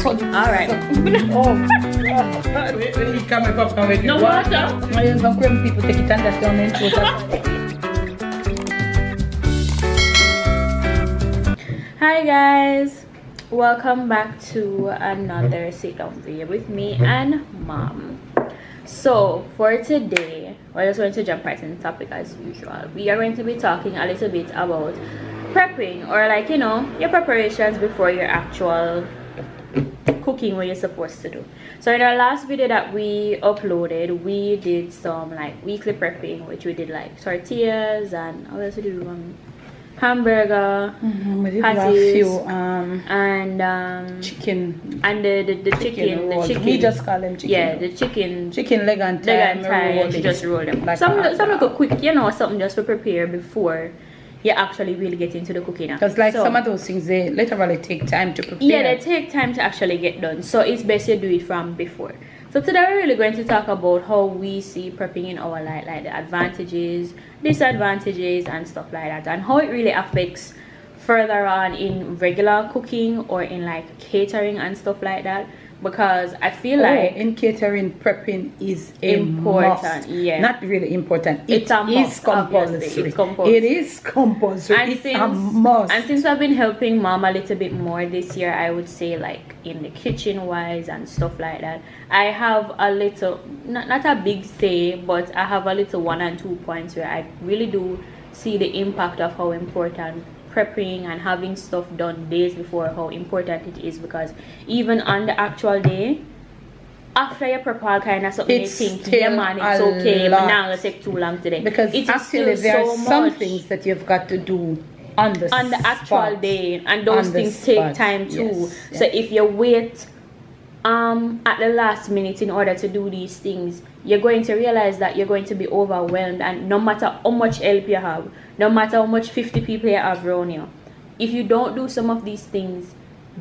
Alright. Oh, when you come and popcorn with No water. I am some cream people take it and that's down in Hi guys, welcome back to another sit down video with me and mom. So for today, we're just going to jump right into the topic as usual. We are going to be talking a little bit about prepping, or like, you know, your preparations before your actual cooking what you're supposed to do. So in our last video that we uploaded, we did some like weekly prepping, which we did like tortillas and what else we did? Hamburger, patties, and chicken, and the chicken. We just call them chicken. Yeah, the chicken leg and thigh. You just roll them. Like some like a quick, you know, something just to prepare before you actually really get into the cooking. Because like some of those things, they literally take time to prepare. Yeah, they take time to actually get done. So it's best you do it from before. So today we're really going to talk about how we see prepping in our life, like the advantages, disadvantages, and stuff like that, and how it really affects further on in regular cooking or in like catering and stuff like that. Because I feel like in catering, prepping is important. Yeah, not really important. It's a must, compulsory. It's compulsory. It is compulsory. And it's a must. And since I've been helping mom a little bit more this year, I would say like in the kitchen wise and stuff like that, I have a little, not a big say, but I have a little 1 and 2 points where I really do see the impact of how important prepping and having stuff done days before, how important it is. Because even on the actual day, after you prep all kind of something, you think, yeah man, it's okay, but now it'll take too long today. Because it actually there are some things that you've got to do on the actual day, and those things take time too. Yes. So if you wait at the last minute in order to do these things, you're going to realize that you're going to be overwhelmed, and no matter how much help you have, no matter how much 50 people you have around you, if you don't do some of these things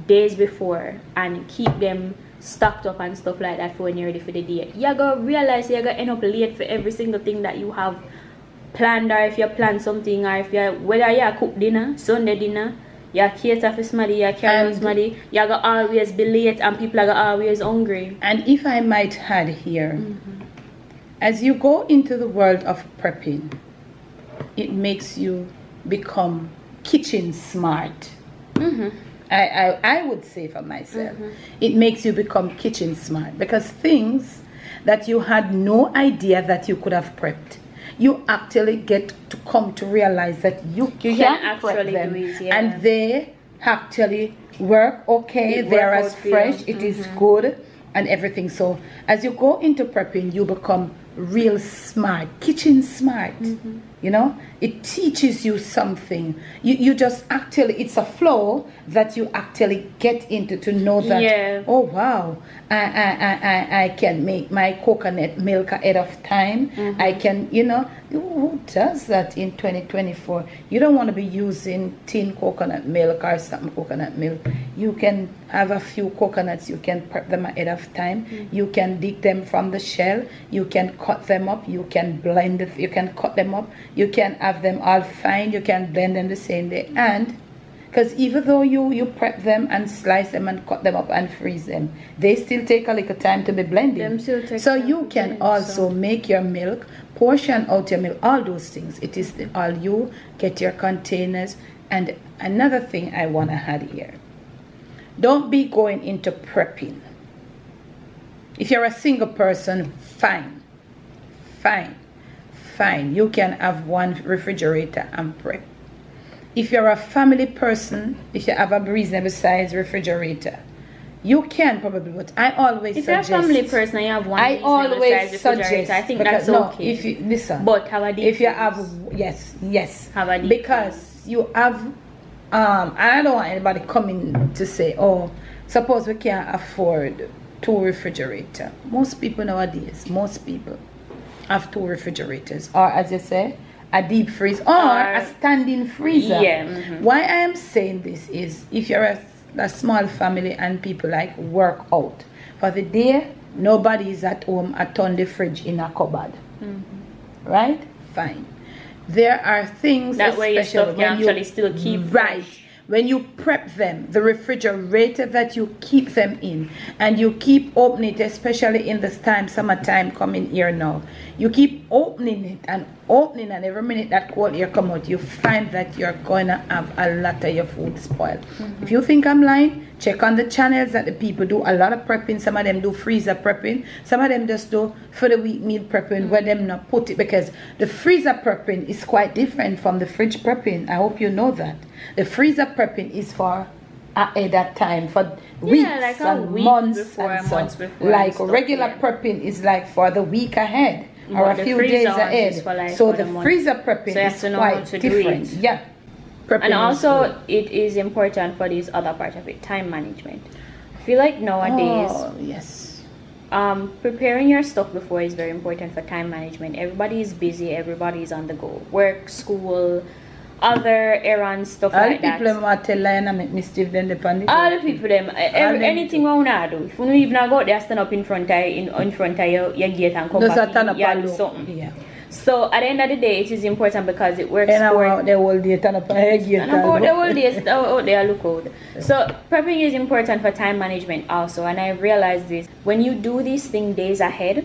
days before and keep them stocked up and stuff like that for when you're ready for the day, you're going to realize you're going to end up late for every single thing that you have planned. Or if you plan something, or if you, whether you cook dinner, Sunday dinner, you cater for somebody, you carry on somebody, you're going to always be late and people are going to always hungry. And if I might add here, as you go into the world of prepping, it makes you become kitchen smart. I would say for myself, it makes you become kitchen smart, because things that you had no idea that you could have prepped, you actually get to come to realize that you can actually prep them, do it, and they actually work okay. They are as fresh. It is good and everything. So as you go into prepping, you become real smart, kitchen smart. You know, it teaches you something. You just actually, it's a flow that you actually get into to know that, oh wow, I can make my coconut milk ahead of time. I can, you know, who does that in 2024? You don't want to be using tin coconut milk or something coconut milk. You can have a few coconuts, you can prep them ahead of time. You can dig them from the shell, you can cut them up, you can blend it, you can cut them up, you can have them all fine, you can blend them the same day. And because even though you prep them and slice them and cut them up and freeze them, they still take a little time to be blended. So you can also make your milk, portion out your milk, all those things. It is all you, get your containers. And another thing I want to add here, don't be going into prepping. If you're a single person, fine. You can have one refrigerator and prep. If you're a family person, if you have a reasonable size refrigerator, you can probably, but I always suggest. If you're a family person and you have one reasonable size refrigerator, I think that's okay. If you listen, but have a deep if you have, yes, have a deep because you have, I don't want anybody coming to say, oh, suppose we can't afford 2 refrigerators. Most people nowadays, have 2 refrigerators, or as you say, a deep freeze or a standing freezer. Why I am saying this is, if you're a small family and people like work out for the day, nobody is at home, I turn the fridge in a cupboard. Right? Fine. There are things that way your stuff can actually still keep right. when you prep them, the refrigerator that you keep them in, and you keep opening it, especially in this time, summertime coming here now, you keep opening it and opening, and every minute that cold air come out, you find that you're going to have a lot of your food spoiled. If you think I'm lying, check on the channels that the people do a lot of prepping. Some of them do freezer prepping, some of them just do for the week meal prepping, where them not put it, because the freezer prepping is quite different from the fridge prepping. I hope you know that. The freezer prepping is for at that time, for weeks like and week months before, and so. months before Like and regular stuff, prepping is like for the week ahead or But a the few freezer days ones ahead. is for, like, So for the the month. freezer prepping So you have is to know how quite to do different. it. Yeah. Prepping And is also, good. it is important for this other part of it, time management. I feel like nowadays, Oh, yes. preparing your stuff before is very important for time management. Everybody is busy, everybody is on the go. Work, school, other errands, stuff All like the people that. them want to lie and make mischief then depend it. All the people them, them anything we wanna do. If you don't even go there, stand up in front of your gate and come Just a back turn in, up you and do look. something. Yeah. So at the end of the day, it is important because it works And I'm for out the whole day turn up and gate. and about the whole day out there look out. So prepping is important for time management also, and I realized this. When you do these things days ahead,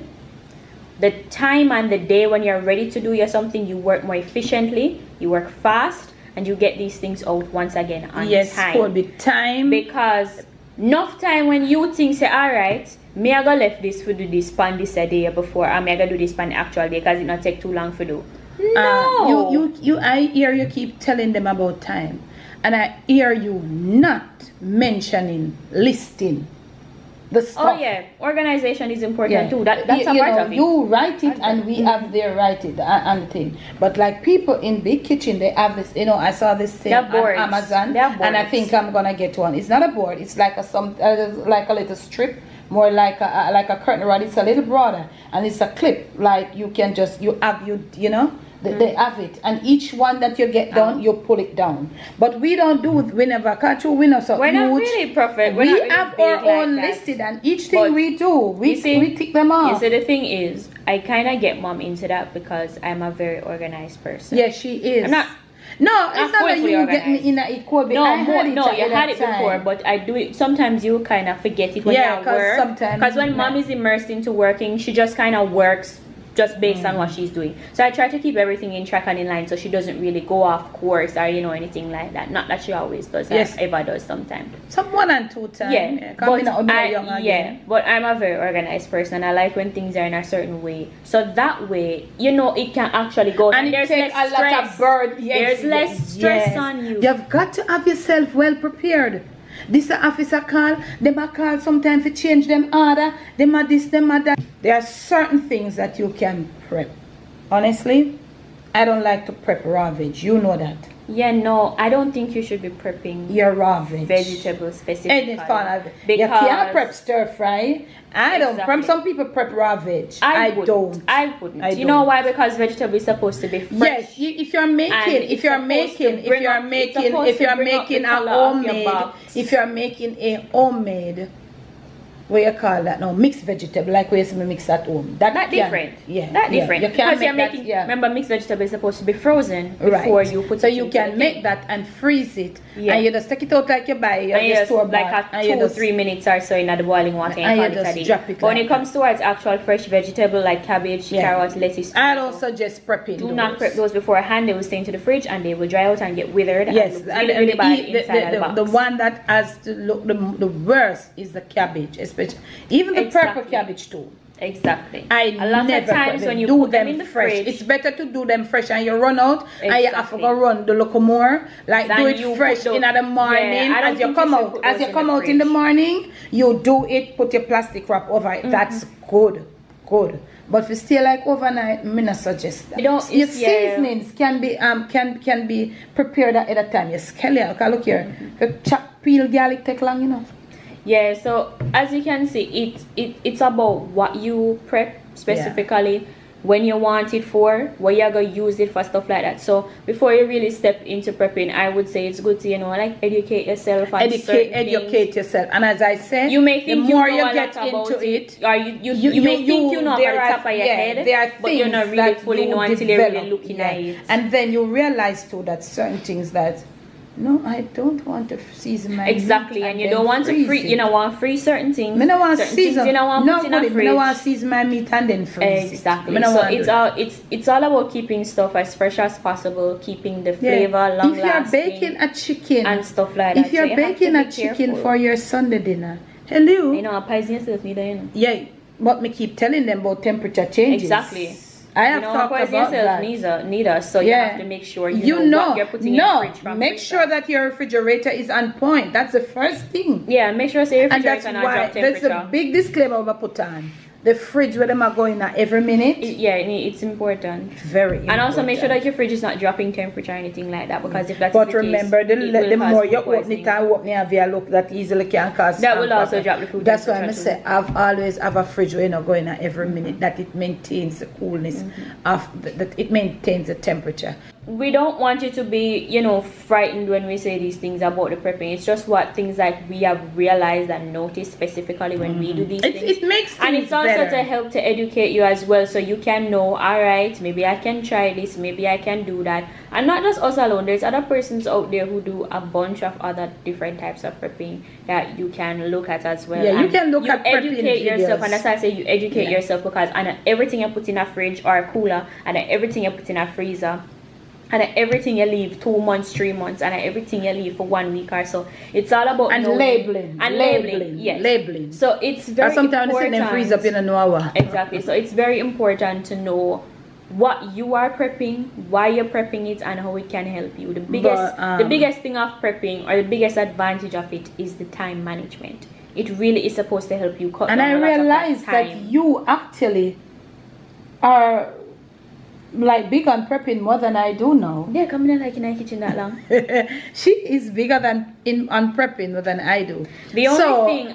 the time and the day when you're ready to do your something, you work more efficiently, you work fast, and you get these things out once again on Yes, time. could be time. Because enough time when you think say, alright, me I go left this for do this pan this a day before, and me I go do this pan the actual day because it not take too long for do. No. I hear you keep telling them about time, and I hear you not mentioning listing the stuff. Oh yeah, organization is important too. That's a you part know, of it. you write it and we have there write it and the thing. But like people in big kitchen, they have this. You know, I saw this thing They're on boards. Amazon, They're and I boards. think I'm gonna get one. It's not a board. It's like like a little strip, more like a curtain rod. It's a little broader, and it's a clip. Like you can just you know. They have it, and each one that you get down, you pull it down. But we don't do it. We never catch you. We not so We're not huge. really perfect. We're We not really have big our like own that. listed, and each thing But we do, we you see- tick them off. You see, the thing is, I kind of get mom into that because I'm a very organized person. Yes, she is. I'm not- No, it's not that fully you get me organized. in a equal. No, I had it no, at you that had it time. before, but I do it. Sometimes you kind of forget it when Yeah, you're at 'cause work. sometimes- Because when mom is immersed into working, she just kind of works just based on what she's doing. So I try to keep everything in track and in line, so she doesn't really go off course or anything like that. Not that she always does. Yes. Or ever does sometimes. Some 1 and 2 times. Yeah, But young again. but I'm a very organized person. I like when things are in a certain way. So that way, it can actually go. And it there's takes less a lot stress. of burden. Yes, There's less stress yes. on you. You've got to have yourself well prepared. This officer call, them a call sometimes to change them order, them a this, them a that. There are certain things that you can prep. Honestly, I don't like to prep raw veg. You know that. Yeah, no, I don't think you should be prepping Your raw veg. vegetables specifically. Any fun of it. You Because can't prep stir fry. I don't. Exactly. Some people prep raw veg. I don't. wouldn't. I You know don't. why? Because vegetable is supposed to be fresh. Yes, if you're making, And if you're making a homemade, what you call that now, mixed vegetable, like we used to mix at home. That different. Yeah, That yeah. different. You can't Because you're make that, making. yeah. Remember, mixed vegetable is supposed to be frozen before Right. you put so it you into can the make thing. that and freeze it, Yeah. and you just take it out like you buy And your you just store like bought, a and you 2-3 minutes or so in the boiling water and you call it just a day. drop it But when like it comes towards actual fresh vegetable like cabbage, Yeah. carrots, lettuce, I tomato, don't suggest prepping. do those. not prep those beforehand. They will stay into the fridge and they will dry out and get withered. Yes, and look really, really bad inside the box. one that has to look the worst is the cabbage, especially even the Exactly. purple cabbage too. Exactly. I a lot never of times prep them. when you do put them in the fresh. fridge, It's better to do them fresh and you run out and you have to Exactly. go run the look more. Like Than do you it fresh put those- in the morning. Yeah, I don't as you think come you should out. put As those you in come the out in the fridge. morning, you do it, put your plastic wrap over it. That's good. Good. But if you stay like overnight, me not suggest that. You don't- Your yeah. seasonings can be prepared at a time. Your scallion, look here. The chop peel garlic take long enough. Yeah, so as you can see, it's about what you prep specifically, when you want it for, what you're gonna use it for, stuff like that. So before you really step into prepping, I would say it's good to like educate yourself on certain Educate things. yourself, and as I said, You may think the more you you know a get lot about into it, or you may think you know off there the are- top of your yeah, head, there are but you're not things really that fully you know until you're really develop, looking yeah. at it. And then you realize too that certain things that No, I don't want to season my exactly, meat and you don't want to freeze. You don't want to freeze certain things. I don't want certain season. Things you don't want to put in a fridge. I don't want to season my meat and then freeze. Exactly. So it's all about keeping stuff as fresh as possible, keeping the flavor long lasting. If you're baking a chicken and stuff like that, if you're baking a chicken for your Sunday dinner, hello. You know, a pies yourself neither. You know. Yeah, but me keep telling them about temperature changes. Exactly. I have talked about that. Neither, so you have to make sure you know what you're putting in the fridge from make sure that your refrigerator is on point. That's the first thing. Yeah, make sure your refrigerator not drop temperature. That's a big disclaimer I put on. The fridge where them are going at every minute. It's important. Very important. And also make sure that your fridge is not dropping temperature or anything like that, because if that's but remember, the more you open it and open it and look, that easily can cause that will also drop the food. That's why I say I've always have a fridge where you're not going at every minute, that it maintains the coolness of that it maintains the temperature. We don't want you to be, you know, frightened when we say these things about the prepping. It's just what things like we have realized and noticed specifically when we do these things. It makes things and it's also better. to help to educate you as well, so you can know, all right, maybe I can try this, maybe I can do that. And not just us alone, there's other persons out there who do a bunch of other different types of prepping that you can look at as well. Yeah, you can look at prepping educate yourself, videos. and that's why I say you educate yourself, because everything you put in a fridge or a cooler, and everything you put in a freezer, and everything you leave 2 months, 3 months, and everything you leave for 1 week or so. It's all about labeling. Yes. Labeling. So it's very sometimes important. Sometimes freeze up in an hour. Exactly. So it's very important to know what you are prepping, why you're prepping it, and how it can help you. The biggest thing of prepping, or the biggest advantage of it, is the time management. It really is supposed to help you cut down I realized that you actually are like big on prepping more than I do now. Yeah, coming in like in our kitchen that long. She is bigger on prepping more than I do. The only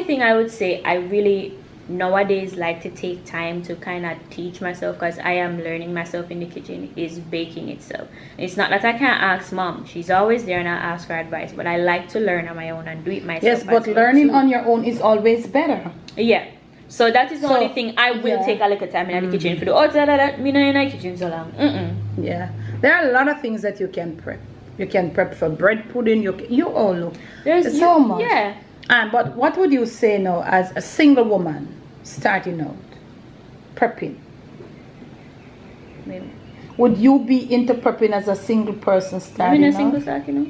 thing I would say I really nowadays like to take time to kind of teach myself, because I am learning myself in the kitchen, is baking itself. It's not that I can't ask mom, she's always there and I ask her advice, but I like to learn on my own and do it myself. Yes, but learning on your own is always better. Yeah. So that is the only thing I will take a little time in the kitchen for the outside of that. Me not in the kitchen so long. Yeah, there are a lot of things that you can prep. You can prep for bread pudding. You all know. There's so much. Yeah. But what would you say now as a single woman starting out prepping? Maybe. Would you be into prepping as a single person starting out? Single starting out.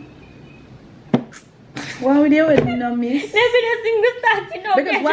Why would you know, miss? Never been a single starting out. Because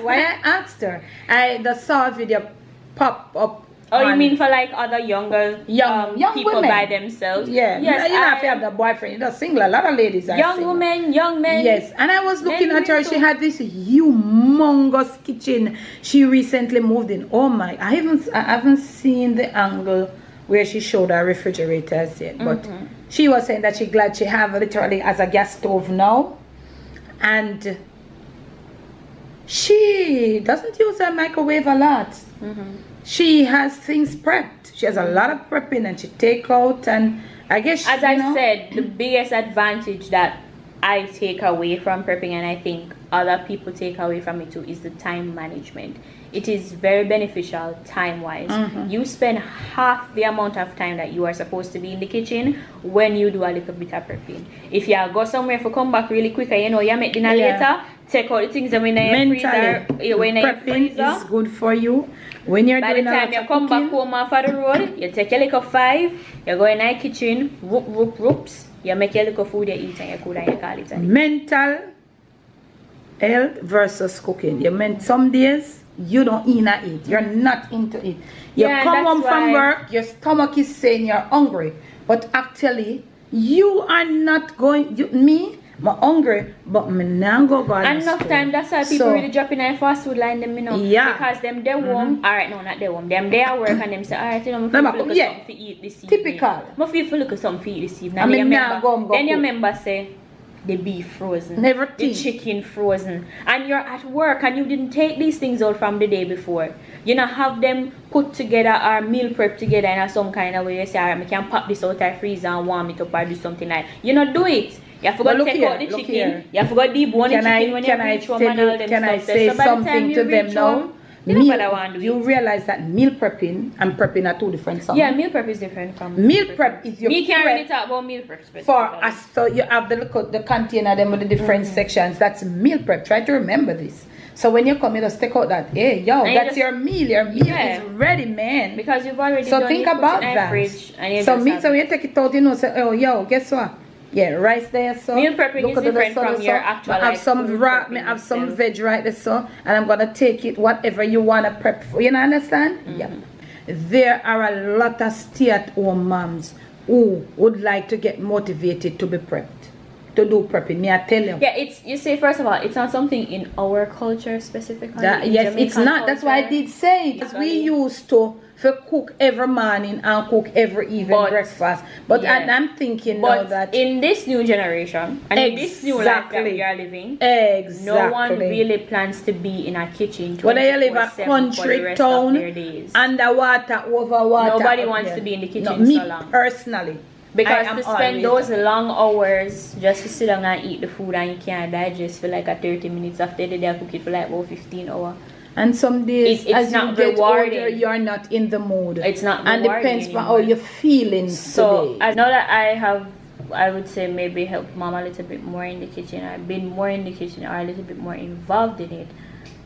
why I asked her, I just saw a video pop up. Oh, you mean for like other younger young people women by themselves? Yeah. Yes, you have to have the boyfriend. You're single. A lot of ladies are young single. women, young men. Yes, and I was looking at her. She had this humongous kitchen. She recently moved in. Oh my! I haven't seen the angle where she showed her refrigerators yet, but she was saying that she's glad she have literally as a gas stove now, and she doesn't use her microwave a lot. She has things prepped. She has a lot of prepping, and she take out, and I guess as I said, the biggest advantage that I take away from prepping, and I think other people take away from it too, is the time management. It is very beneficial time-wise. You spend half the amount of time that you are supposed to be in the kitchen when you do a little bit of prepping. If you go somewhere for come back really quick, and you know you make dinner later, take out the things that when you freezer. When you prepping is good for you. When you're by doing the time you come back home off of the road, you take your little 5, you go in the kitchen, whoops, you make your little food you eat, and you cook and you call it. Mental health versus cooking. You meant some days you don't eat. You're not into it. You come home from work, your stomach is saying you're hungry, but actually you are not going. I'm hungry, but I'm not going to enough time. That's why people really drop in a fast food line, them, you know. Yeah. Because them they warm. Alright, no, not they warm. Them they are work and them say, alright, you know, I'm feel something to eat this evening. Typical. I feel look at something to eat this evening. Then your member say the beef frozen, the chicken frozen, and you're at work and you didn't take these things out from the day before. You know, have them put together or meal prep together in some kind of way. You say, alright, I can pop this out of freezer and warm it up or do something like. You know, do it. You forgot to take out the chicken. You forgot to debone the chicken when you reach home and all them stuff. Can I say something to them now? You know what I want to You eat. realize that meal prepping and prepping are two different songs. Yeah, meal prep is different from Meal prep is your Me can't prep really talk about meal prep specifically. for us. So you have the container them with the different sections. That's meal prep. Try to remember this. So when you come, you just take out that. Hey, yo, And that's your meal. Your meal Yeah. is ready, man. Because you've already So done think it, put about it in that. fridge, and you So just meat, have so it. you take it out, you know, say, oh, yo, guess what? Yeah, rice there, so. Meal prepping is at the different so, from so. your actual, I have like, some food raw, prepping I have some itself. veg right there, so. And I'm going to take it, whatever you want to prep for. You know, understand? Yeah. There are a lot of stay-at-home moms who would like to get motivated to be prepped. To do prepping, me I tell you. Yeah, it's, you see, first of all, it's not something in our culture specifically. That, in yes, it's Jamaican not. That's why I culture. did say it. Because we used to cook every morning and cook every evening But, breakfast. But yeah. I'm thinking now But that in this new generation, and in this new life that Exactly. we are living, exactly. no one really plans to be in a kitchen. Whether you live a 24/7 for the country rest of town, their days. underwater, over water. Nobody up wants there. to be in the kitchen No, me so long. personally. Because I am to spend always- those long hours just to sit down and eat the food and you can't digest for like a 30 minutes after the day I cook it for like about 15 hours. And some days, It's as not you get rewarding. older, you're not in the mood. It's not And rewarding depends on how anymore. you're feeling So today. I know that I would say maybe help mom a little bit more in the kitchen. I've been more in the kitchen or a little bit more involved in it.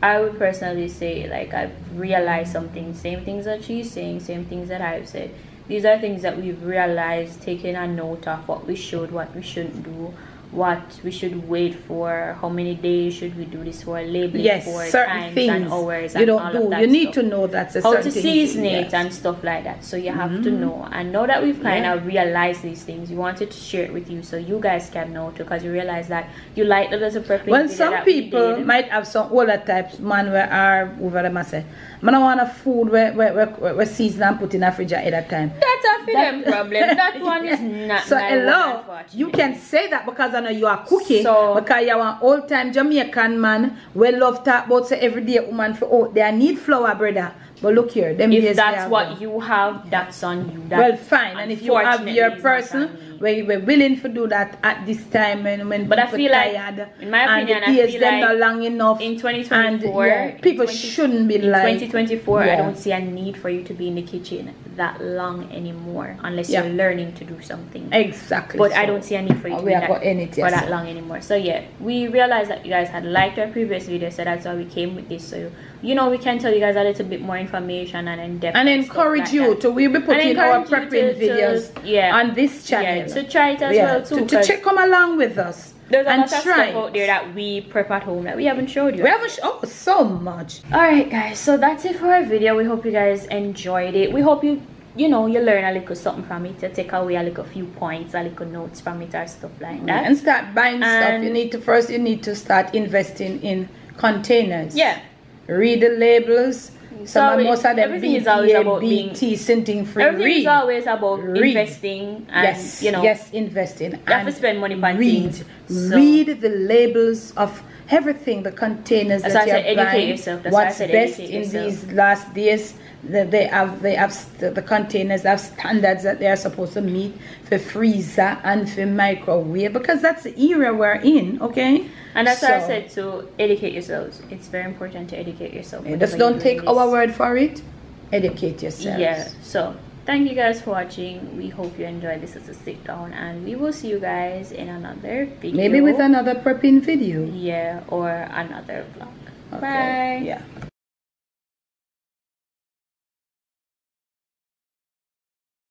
I would personally say like I've realized something, same things that she's saying, same things that I've said. These are things that we've realized, taking a note of what we should, what we shouldn't do, what we should wait for, how many days should we do this for, labeling Yes, for certain times things and hours you and don't all do. of that You need stuff. to know that's a How certain to thing season do, it yes. and stuff like that. So you have to know. And now that we've kind of realized these things, we wanted to share it with you so you guys can know too, because you realize that you like the little prepping Well, video some that we people did. might have some older types, man, where are over them. I say, I don't want a food where season and put in a fridge ahead of time. That's a film problem. That one is not So my one, hello, unfortunately. you can say that because I know you are cooking. So- because you are an old time Jamaican man. We love talk about say every day woman for oh they need flour, brother. But look here, them days If they that's have what them. you have, that's on you. That, Well, fine. And if you have unfortunately, your is not on person me. where you were willing to do that at this time when But I people feel like, tired, in my opinion, and the I days feel them like not long enough. in 2024, and, yeah, people in 20 shouldn't be in like 2024, I yeah. don't see a need for you to be in the kitchen that long anymore unless Yeah. you're learning to do something. Exactly. But I so. don't see a need for you to We be have that, got in it, for yes. that long anymore. So yeah, we realized that you guys had liked our previous video, so that's why we came with this. So you know, we can tell you guys a little bit more information and in depth And stuff encourage like you that. to we'll be putting our encourage you prepping to- videos yeah. on this channel. Yeah, to try it as Yeah, well too. to 'cause check come along with us. there's a and lot of try stuff out it. there that we prep at home that we haven't showed you. We haven't oh so much. Alright guys, so that's it for our video. We hope you guys enjoyed it. We hope you know you learn a little something from it, to take away a little few points, a little notes from it or stuff like that. And start buying stuff. And- You need to start investing in containers. Yeah. Read the labels. So Most of them everything is always about being- BT, something free. Everything Read. is always about Read. investing and Yes, you know yes, investing. you have to spend money on read. things. So- Read the labels of everything, the containers That's that why I you're said educate buying. yourself. That's why I What's said best educate in yourself. these last days? They have the containers have standards that they are supposed to meet for freezer and for microwave, because that's the era we're in. Okay, And that's why I So, said to educate yourselves. It's very important to educate yourself. just whenever don't you're take doing our this. word for it. Educate yourselves. Yeah. So thank you guys for watching. We hope you enjoyed this as a sit down, and we will see you guys in another video. Maybe with another prepping video. yeah, or another vlog. Okay. Bye. Yeah.